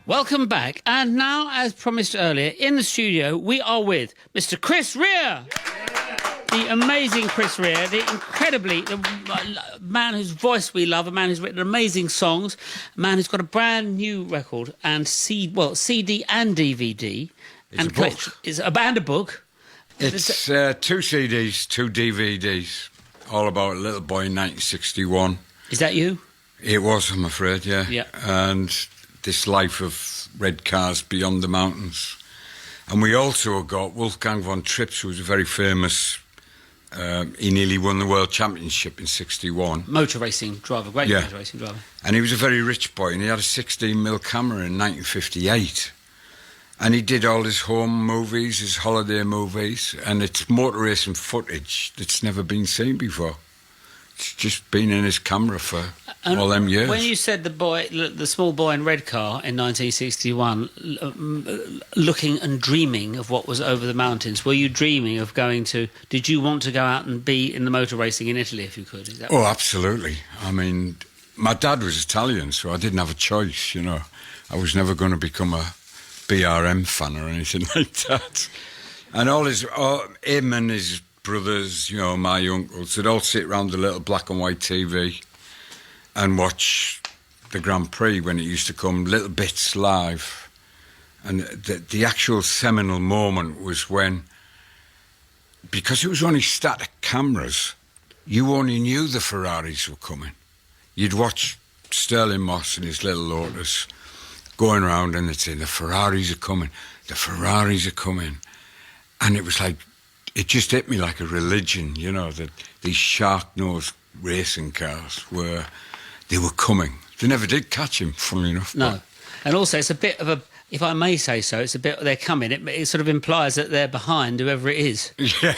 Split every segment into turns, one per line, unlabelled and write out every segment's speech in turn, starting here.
Welcome back. And now, as promised earlier, in the studio, we are with Mr. Chris Rea. The amazing Chris Rea, the man whose voice we love, a man who's written amazing songs, a man who's got a brand new record and CD and DVD.
It's a book.
It's a band, a book.
It's 2 CDs, 2 DVDs, all about a little boy in 1961.
Is that you?
It was, I'm afraid, yeah.
Yeah.
And this life of red cars beyond the mountains. And we also got Wolfgang von Trips, who was a very famous... he nearly won the World Championship in 61.
Motor racing driver, great motor racing driver.
And he was a very rich boy, and he had a 16mm camera in 1958. And he did all his home movies, his holiday movies, and it's motor racing footage that's never been seen before. It's just been in his camera for all them years.
When you said the small boy in red car in 1961, looking and dreaming of what was over the mountains, were you dreaming of going to... Did you want to go out and be in the motor racing in Italy if you could? Is that
absolutely. I mean, my dad was Italian, so I didn't have a choice, you know. I was never going to become a BRM fan or anything like that. And him and his brothers, you know, my uncles, they'd all sit around the little black and white TV and watch the Grand Prix when it used to come, little bits live. And the actual seminal moment was when, because it was only static cameras, you only knew the Ferraris were coming. You'd watch Sterling Moss and his little Lotus going around and they'd say, the Ferraris are coming, the Ferraris are coming. And it was like, it just hit me like a religion, you know, that these shark-nosed racing cars were coming. They never did catch him, funnily enough.
No. And also, it's a bit of a, if I may say so, it's a bit, they're coming. It sort of implies that they're behind whoever it is.
Yeah.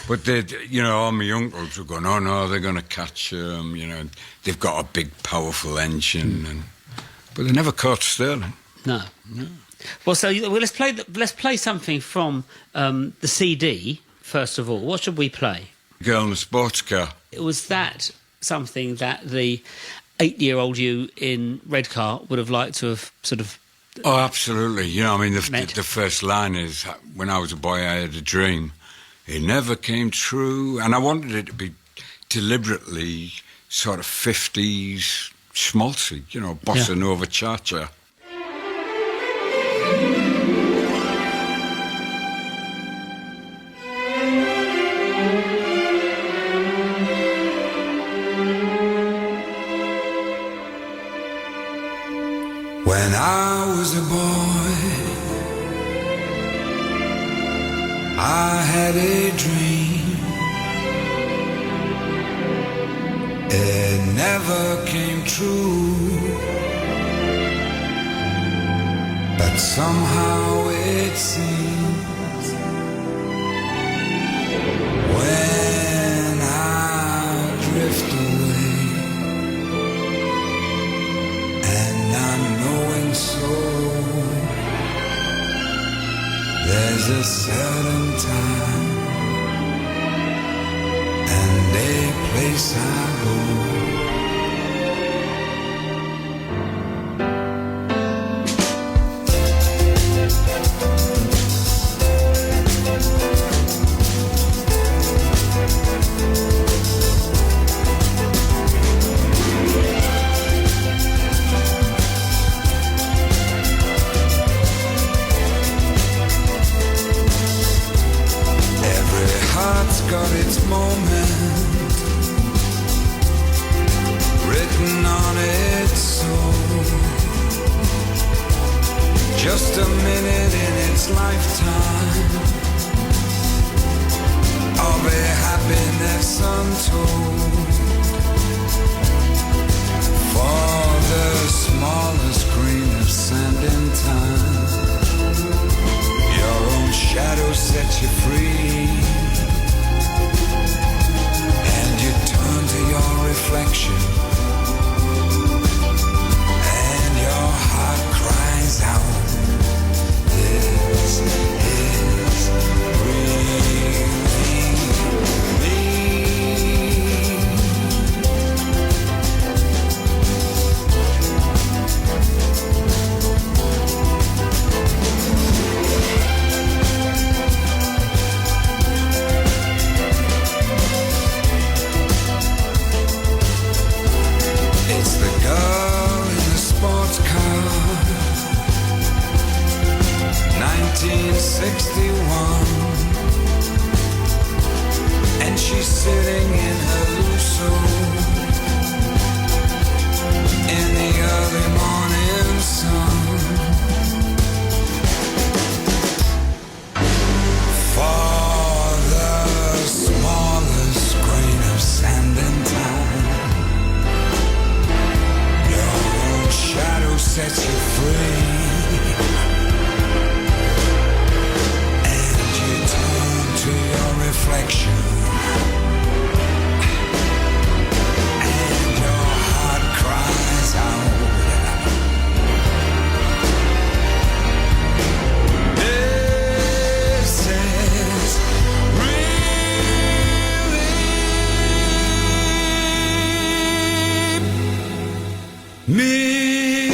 But, all my uncles were going, oh, no, they're going to catch them, you know. They've got a big, powerful engine. But they never caught Sterling.
No. Well, let's play something from the CD first of all. What should we play?
Girl in a Sports Car.
Was that something that the 8-year-old you in Redcar would have liked to have sort of?
Oh, absolutely. You know, I mean, the first line is, when I was a boy, I had a dream. It never came true, and I wanted it to be deliberately sort of 50s schmaltzy, you know, bossa nova cha-cha.
When I was a boy, I had a dream. It never came true, but somehow it seems when I drift away and I'm knowing so, there's a certain time and a place I go. Got its moment written on its soul, just a minute in its lifetime of a happiness untold. For the smallest grain of sand in time, your own shadow sets you free. To your reflection, and your heart cries out, this is really me. me.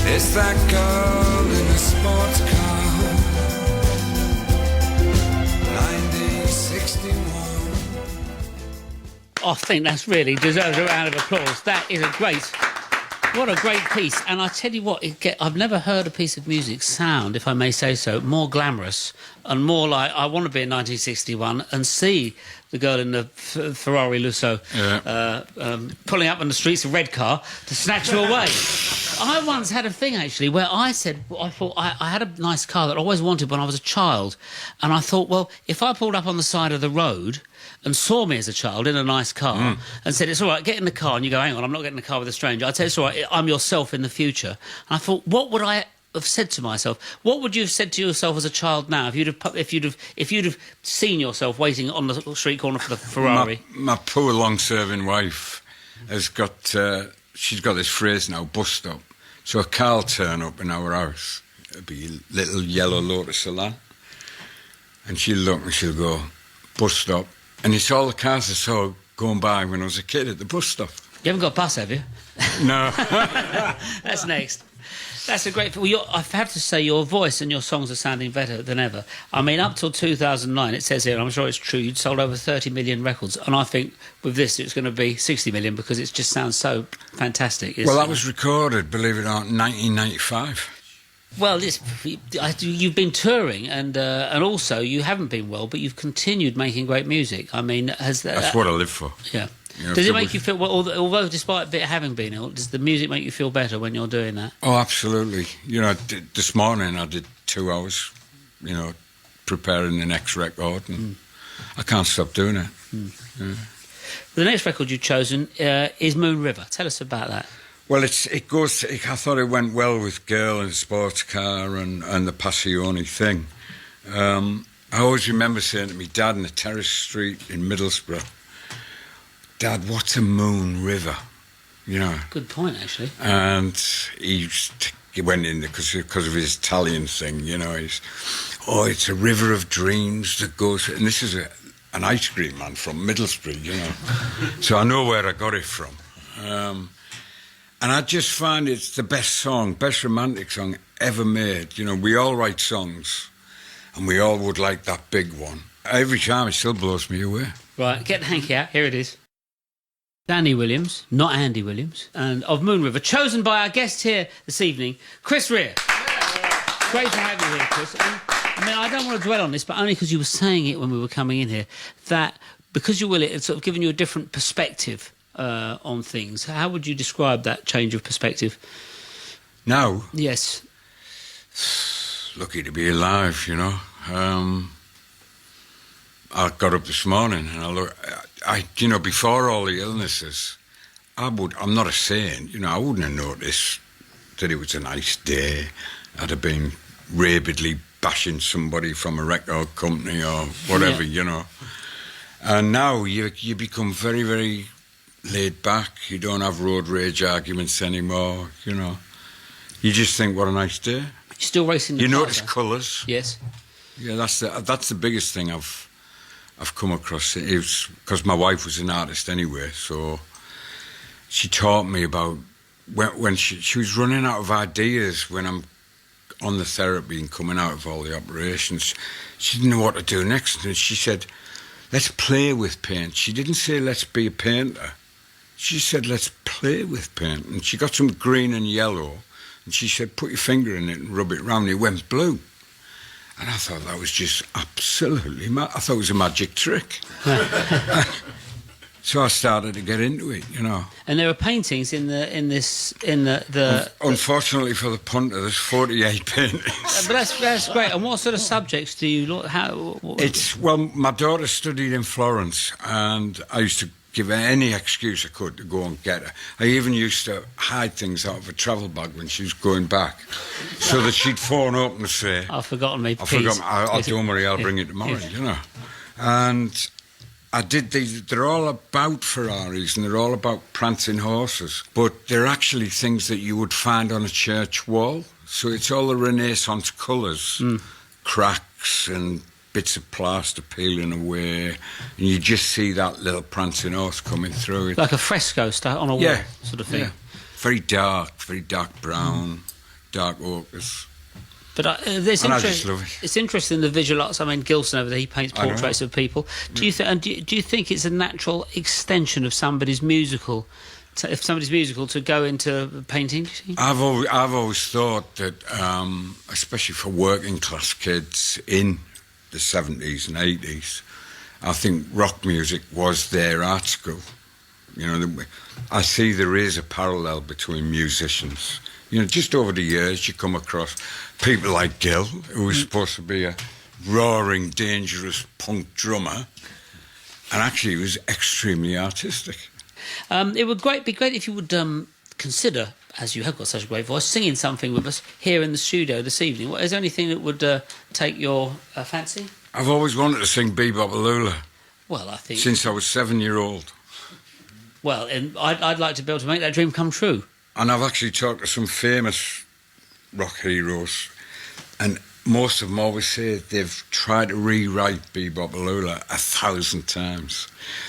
It's that girl in a sports car, 1961.
I think that's really deserves a round of applause. That is a great, what a great piece. And I tell you what, I've never heard a piece of music sound, if I may say so, more glamorous and more like I want to be in 1961 and see the girl in the Ferrari Lusso pulling up on the streets of Redcar to snatch her away. I once had a thing, actually, where I thought I had a nice car that I always wanted when I was a child. And I thought, well, if I pulled up on the side of the road and saw me as a child in a nice car and said, it's all right, get in the car, and you go, hang on, I'm not getting in the car with a stranger. I'd say, it's all right, I'm yourself in the future. And I thought, what would I have said to myself? What would you have said to yourself as a child now if you'd have seen yourself waiting on the street corner for the Ferrari?
My poor long-serving wife has got... she's got this phrase now, bus stop. So a car will turn up in our house. It'll be a little yellow Lotus Salon. And she'll look and she'll go, bus stop. And it's all the cars I saw going by when I was a kid at the bus stop.
You haven't got a bus, have you?
No.
That's next. That's a great... Well, I have to say, your voice and your songs are sounding better than ever. I mean, up till 2009, it says here, and I'm sure it's true, you'd sold over 30 million records. And I think with this, it's going to be 60 million because it just sounds so fantastic.
Well, that was recorded, believe it or not, in 1995.
Well, you've been touring, and also you haven't been well, but you've continued making great music. I mean,
that's what I live for.
Yeah.
You know,
does it make you feel, well, although despite having been ill, does the music make you feel better when you're doing that?
Oh, absolutely. You know, this morning I did 2 hours, you know, preparing the next record, and I can't stop doing it. Yeah.
The next record you've chosen is Moon River. Tell us about that.
Well, I thought it went well with Girl and Sports Car and the Passione thing. I always remember saying to my dad in the Terrace Street in Middlesbrough, Dad, what's a moon river? You know.
Good point, actually.
And he went in because of his Italian thing, you know. It's a river of dreams that goes... And this is an ice cream man from Middlesbrough, you know. So I know where I got it from. And I just find it's the best romantic song ever made. You know, we all write songs, and we all would like that big one. Every time it still blows me away.
Right, get the hanky out. Here it is. Danny Williams, not Andy Williams, and of Moon River, chosen by our guest here this evening, Chris Rea. Great to have you here, Chris. And, I mean, I don't want to dwell on this, but only because you were saying it when we were coming in here, that because you will, it's sort of given you a different perspective on things. How would you describe that change of perspective?
Now?
Yes.
Lucky to be alive, you know. I got up this morning and you know, before all the illnesses, I'm not a saint, you know, I wouldn't have noticed that it was a nice day. I'd have been rabidly bashing somebody from a record company or whatever, you know. And now you become very, very laid back. You don't have road rage arguments anymore, you know. You just think, what a nice day.
You're still racing the
You
car,
notice
though.
colours.
Yes.
Yeah, that's the biggest thing I've come across. It was because my wife was an artist anyway, so she taught me about when she was running out of ideas when I'm on the therapy and coming out of all the operations. She didn't know what to do next, and she said, let's play with paint. She didn't say, let's be a painter. She said, let's play with paint. And she got some green and yellow, and she said, put your finger in it and rub it round. It went blue. And I thought that was just absolutely mad. I thought it was a magic trick. So I started to get into it, you know. And there are paintings in the. Unfortunately for the punter, there's 48 paintings.
But that's great. And what sort of subjects do you look?
Well, my daughter studied in Florence, and I used to give her any excuse I could to go and get her. I even used to hide things out of a travel bag when she was going back, so that she'd phone up and say,
I've forgotten me.
Don't worry, I'll bring it tomorrow, you know. And I did these. They're all about Ferraris and they're all about prancing horses, but they're actually things that you would find on a church wall. So it's all the Renaissance colours, cracks and bits of plaster peeling away, and you just see that little prancing horse coming through it.
Like a fresco on a wall sort of thing.
Yeah. Very dark brown, dark ochres.
But
And I just love it.
It's interesting, the visual arts. I mean, Gilson over there, he paints portraits of people. Do you think it's a natural extension of somebody's musical, if somebody's musical, to go into painting? Do you think?
I've always thought that, especially for working class kids in the 70s and 80s, I think rock music was their art school. You know, I see there is a parallel between musicians. You know, just over the years, you come across people like Gil, who was supposed to be a roaring, dangerous punk drummer, and actually he was extremely artistic.
It would be great if you would consider, as you have got such a great voice, singing something with us here in the studio this evening. Is there anything that would take your fancy?
I've always wanted to sing Bebop a Lula.
Well, I think...
Since I was 7-year-old.
Well, and I'd like to be able to make that dream come true.
And I've actually talked to some famous rock heroes, and most of them always say they've tried to rewrite Bebop a Lula 1,000 times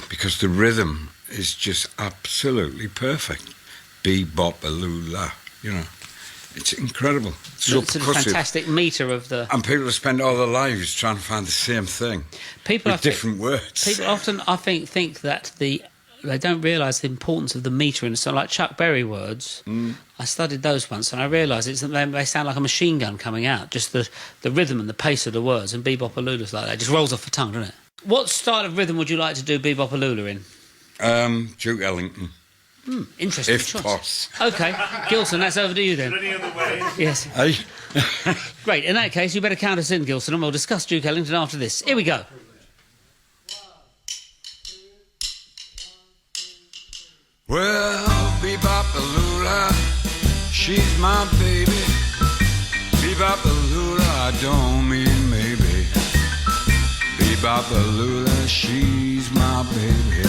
because the rhythm is just absolutely perfect. Bebop a Lula, you know. It's incredible. It's so
a fantastic metre of the...
And people spend all their lives trying to find the same thing with different words.
People often, I think that they don't realise the importance of the metre in a song. Like Chuck Berry words, I studied those once, and I realised they sound like a machine gun coming out, just the rhythm and the pace of the words, and Bebop a Lula's like that. It just rolls off the tongue, doesn't it? What style of rhythm would you like to do Bebop a Lula in?
Duke Ellington.
Interesting
If
choice.
poss.
OK, Gilson, that's over to you then.
Any other way?
Yes.
Hey?
Great, in that case, you better count us in, Gilson, and we'll discuss Duke Ellington after this. Here we go.
Well, Bebop a Lula, she's my baby. Bebop a Lula, I don't mean maybe. Bebop a Lula, she's my baby.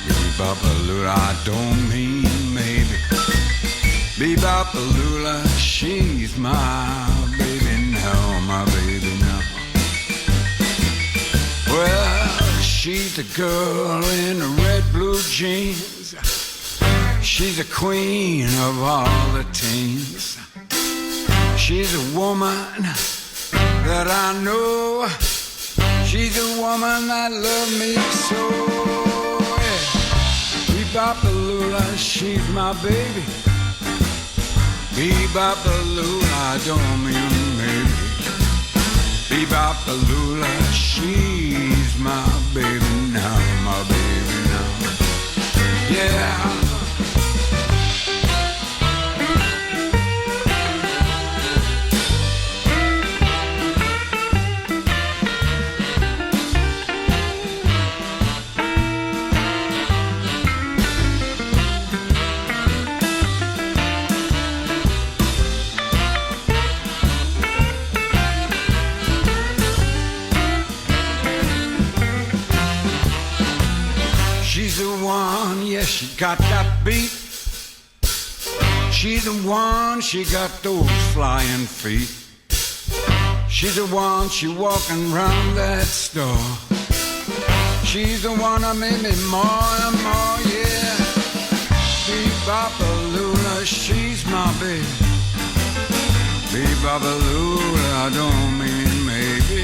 Bebop a Lula, I don't mean maybe. Bebop a Lula, she's my baby now, my baby now. Well, she's a girl in the red blue jeans. She's a queen of all the teens. She's a woman that I know. She's a woman that loves me so. Yeah. Bebop a Lula, she's my baby. Bebop a Lula, I don't mean maybe. Bebop a Lula, she's my baby now, my baby now. Yeah. She's the one, yeah, she got that beat. She's the one, she got those flying feet. She's the one, she walking round that store. She's the one that made me more and more, yeah. Bebop a Lula, she's my baby. Bebop a Lula, I don't mean maybe.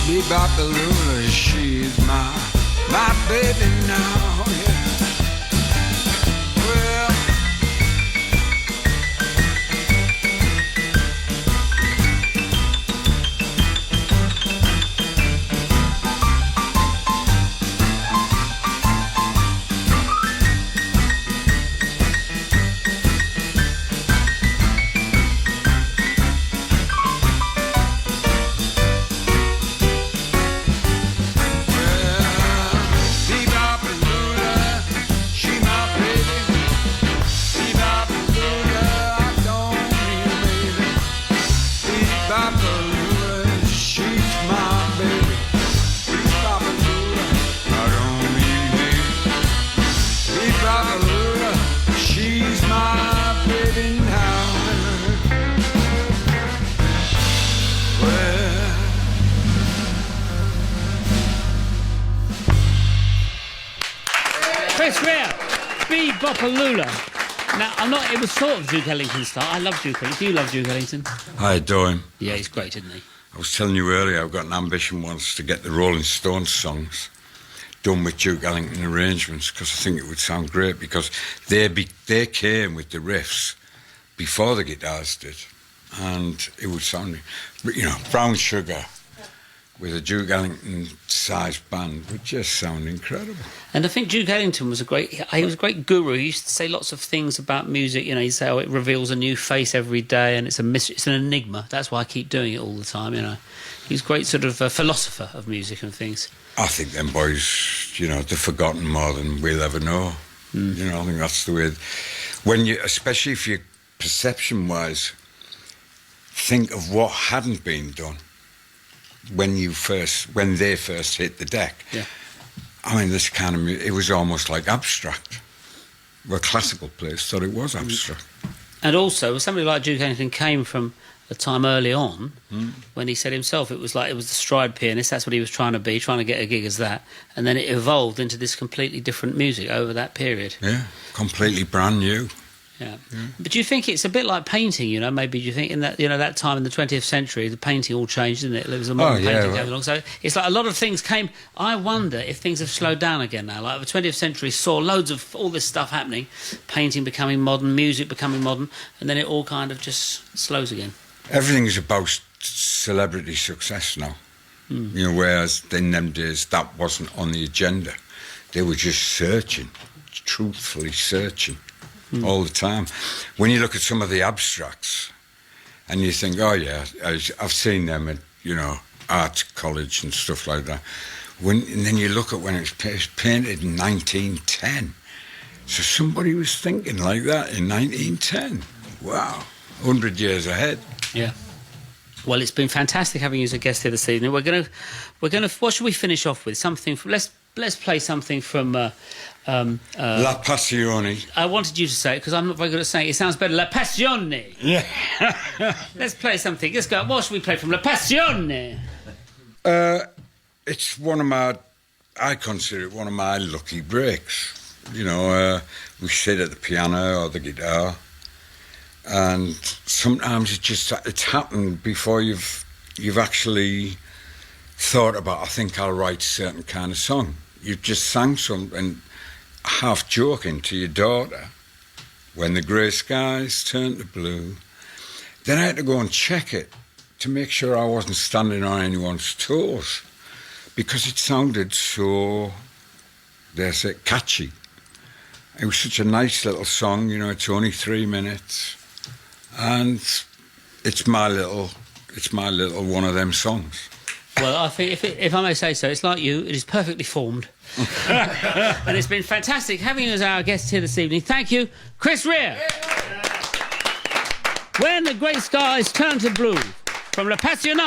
Bebop a Lula, she's my baby now, yeah. Well,
Chris Rea, Bebopper Lula. Now, it was sort of Duke Ellington style. I love Duke Ellington. Do you love Duke Ellington?
I adore him.
Yeah, he's great, isn't he?
I was telling you earlier, I've got an ambition once to get the Rolling Stones songs done with Duke Ellington arrangements, because I think it would sound great, because they came with the riffs before the guitars did, and it would sound, Brown Sugar with a Duke Ellington-sized band would just sound incredible.
And I think Duke Ellington was a great guru. He used to say lots of things about music. He'd say, it reveals a new face every day, and it's an enigma. That's why I keep doing it all the time, He's a great sort of philosopher of music and things.
I think them boys, they've forgotten more than we'll ever know. I think that's the way. Especially if you, perception-wise, think of what hadn't been done when they first hit the deck.
Yeah.
I mean, this kind of music, it was almost like abstract. Well, classical players thought it was abstract.
And also, somebody like Duke Ellington came from a time early on when he said himself it was the stride pianist. That's what he was trying to be, trying to get a gig as that. And then it evolved into this completely different music over that period.
Yeah, completely brand new.
Yeah. But do you think it's a bit like painting, maybe do you think in that, that time in the 20th century, the painting all changed, didn't it? There was a modern painting came along. So it's like a lot of things came. I wonder if things have slowed down again now. Like the 20th century saw loads of all this stuff happening, painting becoming modern, music becoming modern, and then it all kind of just slows again.
Everything's about celebrity success now. Whereas in them days, that wasn't on the agenda. They were just searching, truthfully searching. All the time. When you look at some of the abstracts and you think, oh yeah, I've seen them at, art college and stuff like that. And then you look at when it was painted in 1910. So somebody was thinking like that in 1910. Wow, 100 years ahead.
Yeah. Well, it's been fantastic having you as a guest here this evening. We're gonna. What should we finish off with? Something. Let's play something from.
La Passione.
I wanted you to say it because I'm not very good at saying it. It sounds better. La Passione.
Yeah.
Let's play something. Let's go. What should we play from La Passione?
It's I consider it one of my lucky breaks. We sit at the piano or the guitar, and sometimes it's happened before you've actually thought about, I think I'll write a certain kind of song. You've just sang something half joking to your daughter, when the grey skies turned to blue. Then I had to go and check it to make sure I wasn't standing on anyone's toes, because it sounded so, catchy. It was such a nice little song, it's only 3 minutes, and it's my little one of them songs.
Well, I think if I may say so, it's like you. It is perfectly formed. And it's been fantastic having you as our guest here this evening. Thank you, Chris Rea. Yeah. When the grey skies turn to blue, from La Passion.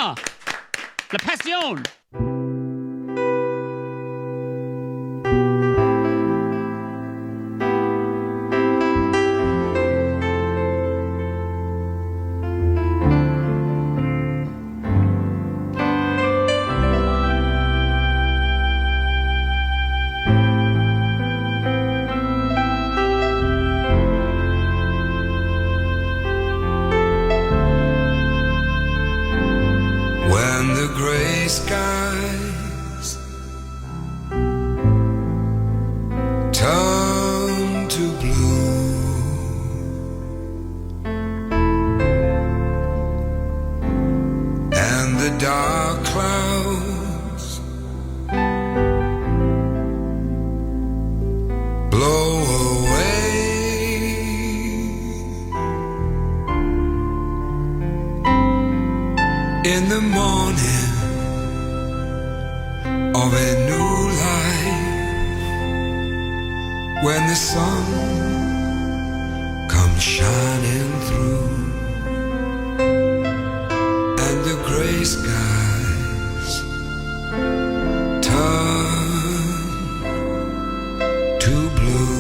Skies turn to blue, and the dark clouds blow away. In the morning of a new life, when the sun comes shining through, and the gray skies turn to blue.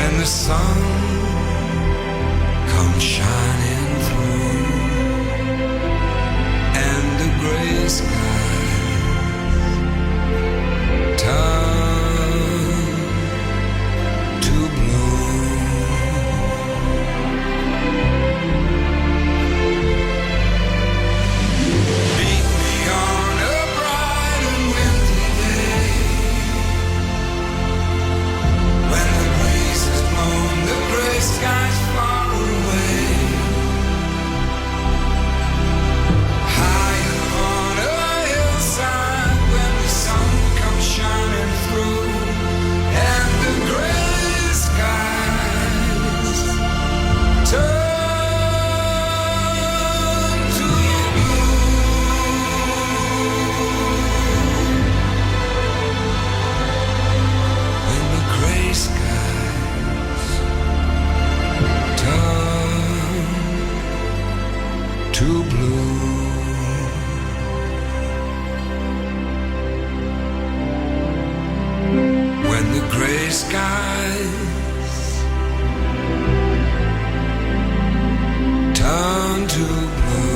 when the sun comes shining through and the gray skies turn to blue. Meet me on a bright and windy day when the breeze has blown the gray skies far away. High on a hillside when the sun comes shining through and the gray skies turn to blue. When the gray skies turn to blue. When the gray skies turn to blue.